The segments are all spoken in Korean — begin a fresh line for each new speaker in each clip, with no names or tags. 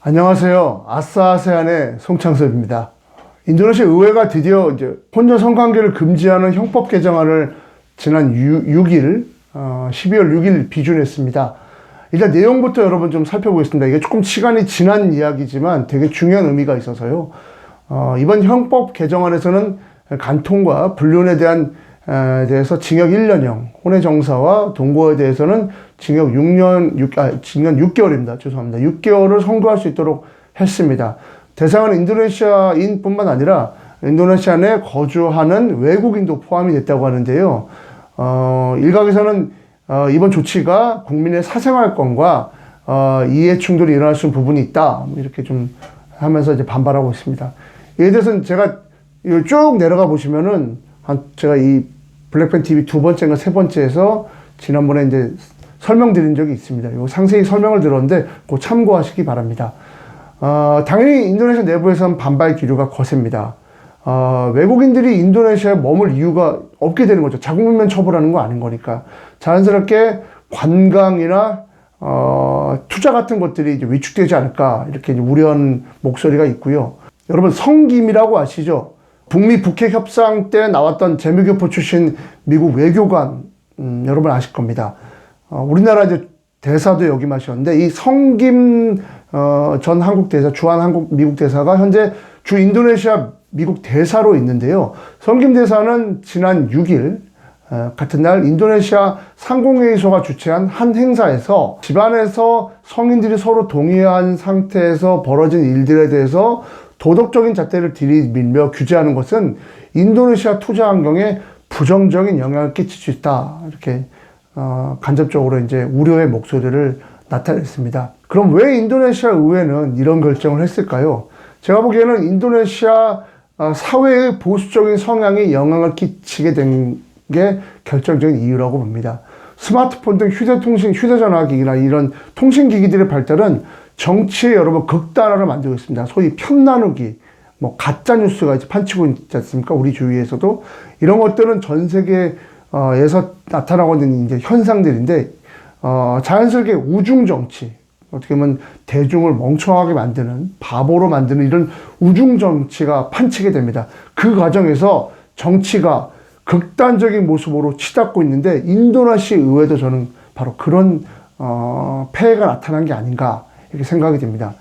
안녕하세요. 아싸아세안의 송창섭입니다. 인도네시아 의회가 드디어 이제 혼전 성관계를 금지하는 형법 개정안을 지난 6일, 12월 6일 비준했습니다. 일단 내용부터 여러분 좀 살펴보겠습니다. 이게 조금 시간이 지난 이야기지만 되게 중요한 의미가 있어서요. 이번 형법 개정안에서는 간통과 불륜에 대해서 징역 1년형, 혼외 정사와 동거에 대해서는 징역 6개월입니다. 죄송합니다. 6개월을 선고할 수 있도록 했습니다. 대상은 인도네시아인뿐만 아니라 인도네시아 내 거주하는 외국인도 포함이 됐다고 하는데요. 일각에서는 이번 조치가 국민의 사생활권과 이해 충돌이 일어날 수 있는 부분이 있다. 이렇게 좀 하면서 이제 반발하고 있습니다. 이에 대해서는 제가 쭉 내려가 보시면은 제가 이 블랙팬 TV 두 번째인가 세 번째에서 지난번에 이제 설명드린 적이 있습니다. 이거 상세히 설명을 들었는데 꼭 참고하시기 바랍니다. 당연히 인도네시아 내부에서는 반발 기류가 거셉니다. 외국인들이 인도네시아에 머물 이유가 없게 되는 거죠. 자국민만 처벌하는 거 아닌 거니까. 자연스럽게 관광이나 투자 같은 것들이 이제 위축되지 않을까 이렇게 이제 우려하는 목소리가 있고요. 여러분 성김이라고 아시죠? 북미 북핵 협상 때 나왔던 재무교포 출신 미국 외교관 여러분 아실 겁니다. 우리나라 이제 대사도 역임하셨는데 이 성김 전 한국 대사, 주한 한국 미국 대사가 현재 주 인도네시아 미국 대사로 있는데요. 성김 대사는 지난 6일 같은 날 인도네시아 상공회의소가 주최한 한 행사에서 집안에서 성인들이 서로 동의한 상태에서 벌어진 일들에 대해서 도덕적인 잣대를 들이밀며 규제하는 것은 인도네시아 투자 환경에 부정적인 영향을 끼칠 수 있다. 이렇게 간접적으로 이제 우려의 목소리를 나타냈습니다. 그럼 왜 인도네시아 의회는 이런 결정을 했을까요? 제가 보기에는 인도네시아 사회의 보수적인 성향이 영향을 끼치게 된 게 결정적인 이유라고 봅니다. 스마트폰 등 휴대전화기기나 이런 통신기기들의 발달은 정치에 여러분 극단화를 만들고 있습니다. 소위 편 나누기, 뭐 가짜뉴스가 이제 판치고 있지 않습니까? 우리 주위에서도. 이런 것들은 전 세계에서 나타나고 있는 이제 현상들인데, 자연스럽게 우중정치, 어떻게 보면 대중을 멍청하게 만드는, 바보로 만드는 이런 우중정치가 판치게 됩니다. 그 과정에서 정치가 극단적인 모습으로 치닫고 있는데, 인도네시아 의회도 저는 바로 그런, 폐해가 나타난 게 아닌가, 이렇게 생각이 됩니다.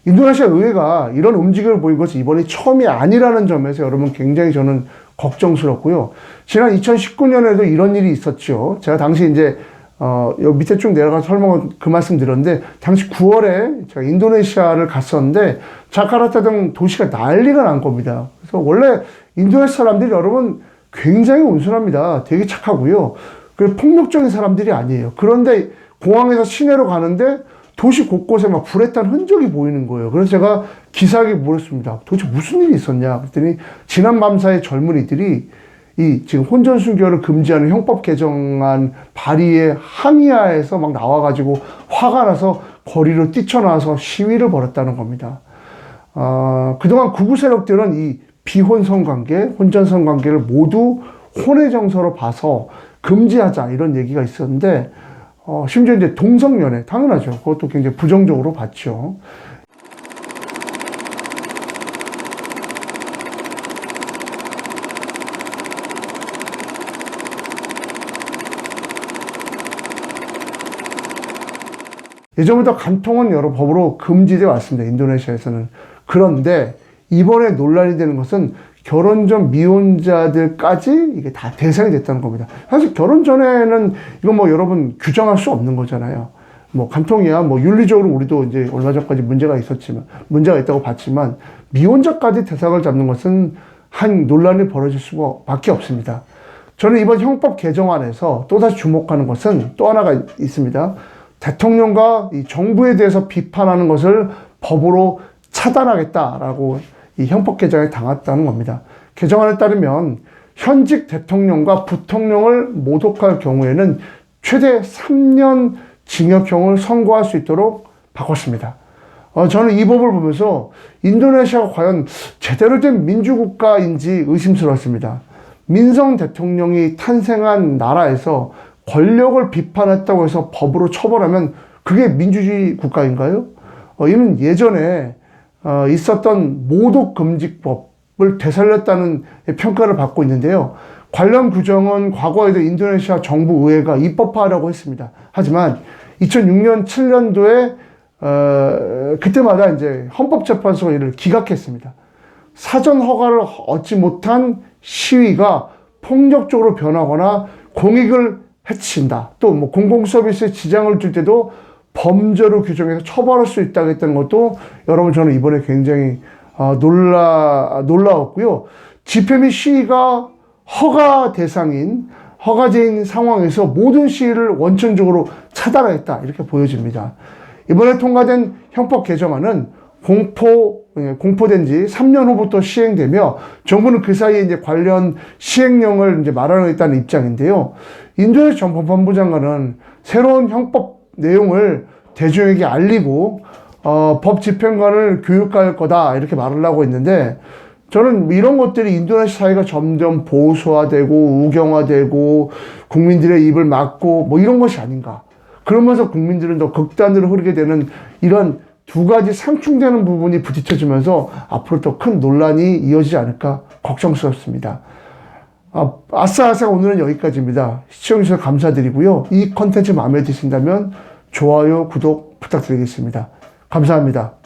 인도네시아 의회가 이런 움직임을 보인 것은 이번이 처음이 아니라는 점에서 여러분 굉장히 저는 걱정스럽고요. 지난 2019년에도 이런 일이 있었죠. 제가 당시 이제, 여기 밑에 쭉 내려가서 설명을 그 말씀 드렸는데, 당시 9월에 제가 인도네시아를 갔었는데, 자카르타 등 도시가 난리가 난 겁니다. 그래서 원래 인도네시아 사람들이 여러분 굉장히 온순합니다. 되게 착하고요. 그리고 폭력적인 사람들이 아니에요. 그런데 공항에서 시내로 가는데 도시 곳곳에 막 불에 탄 흔적이 보이는 거예요. 그래서 제가 기사에게 물었습니다. 도대체 무슨 일이 있었냐? 그랬더니 지난 밤사이 젊은이들이 이 지금 혼전 순결을 금지하는 형법 개정안 발의에 항의하에서 막 나와가지고 화가 나서 거리로 뛰쳐나와서 시위를 벌였다는 겁니다. 그동안 극우 세력들은 이 비혼 성관계, 혼전 성관계를 모두 혼외 정서로 봐서 금지하자 이런 얘기가 있었는데, 심지어 이제 동성연애, 당연하죠. 그것도 굉장히 부정적으로 봤죠. 예전부터 간통은 여러 법으로 금지되어 왔습니다. 인도네시아에서는. 그런데 이번에 논란이 되는 것은 결혼 전 미혼자들까지 이게 다 대상이 됐다는 겁니다. 사실 결혼 전에는 이건 뭐 여러분 규정할 수 없는 거잖아요. 뭐 간통이야 뭐 윤리적으로 우리도 이제 얼마 전까지 문제가 있다고 봤지만 미혼자까지 대상을 잡는 것은 한 논란이 벌어질 수밖에 없습니다. 저는 이번 형법 개정안에서 또다시 주목하는 것은 또 하나가 있습니다. 대통령과 이 정부에 대해서 비판하는 것을 법으로 차단하겠다라고 이 형법 개정에 당했다는 겁니다. 개정안에 따르면 현직 대통령과 부통령을 모독할 경우에는 최대 3년 징역형을 선고할 수 있도록 바꿨습니다. 저는 이 법을 보면서 인도네시아가 과연 제대로 된 민주국가인지 의심스러웠습니다. 민성 대통령이 탄생한 나라에서 권력을 비판했다고 해서 법으로 처벌하면 그게 민주주의 국가인가요? 이는 예전에 있었던 모독금지법을 되살렸다는 평가를 받고 있는데요. 관련 규정은 과거에도 인도네시아 정부 의회가 입법화하라고 했습니다. 하지만 2006년, 7년도에 그때마다 이제 헌법재판소가 이를 기각했습니다. 사전 허가를 얻지 못한 시위가 폭력적으로 변하거나 공익을 해친다. 또 뭐 공공서비스에 지장을 줄 때도 범죄로 규정해서 처벌할 수 있다고 했던 것도 여러분 저는 이번에 굉장히 놀라웠고요. 집회 및 시위가 허가 대상인 허가제인 상황에서 모든 시위를 원천적으로 차단하겠다 이렇게 보여집니다. 이번에 통과된 형법 개정안은 공포된 지 3년 후부터 시행되며 정부는 그 사이에 이제 관련 시행령을 이제 마련하겠다는 입장인데요. 인도네시아 전 법안부 장관은 새로운 형법 내용을 대중에게 알리고 법 집행관을 교육할 거다 이렇게 말을 하고 있는데 저는 이런 것들이 인도네시아 사회가 점점 보수화되고 우경화되고 국민들의 입을 막고 뭐 이런 것이 아닌가. 그러면서 국민들은 더 극단으로 흐르게 되는 이런 두 가지 상충되는 부분이 부딪혀지면서 앞으로 더 큰 논란이 이어지지 않을까 걱정스럽습니다. 아싸아싸 오늘은 여기까지입니다. 시청해주셔서 감사드리고요. 이 컨텐츠 마음에 드신다면 좋아요, 구독 부탁드리겠습니다. 감사합니다.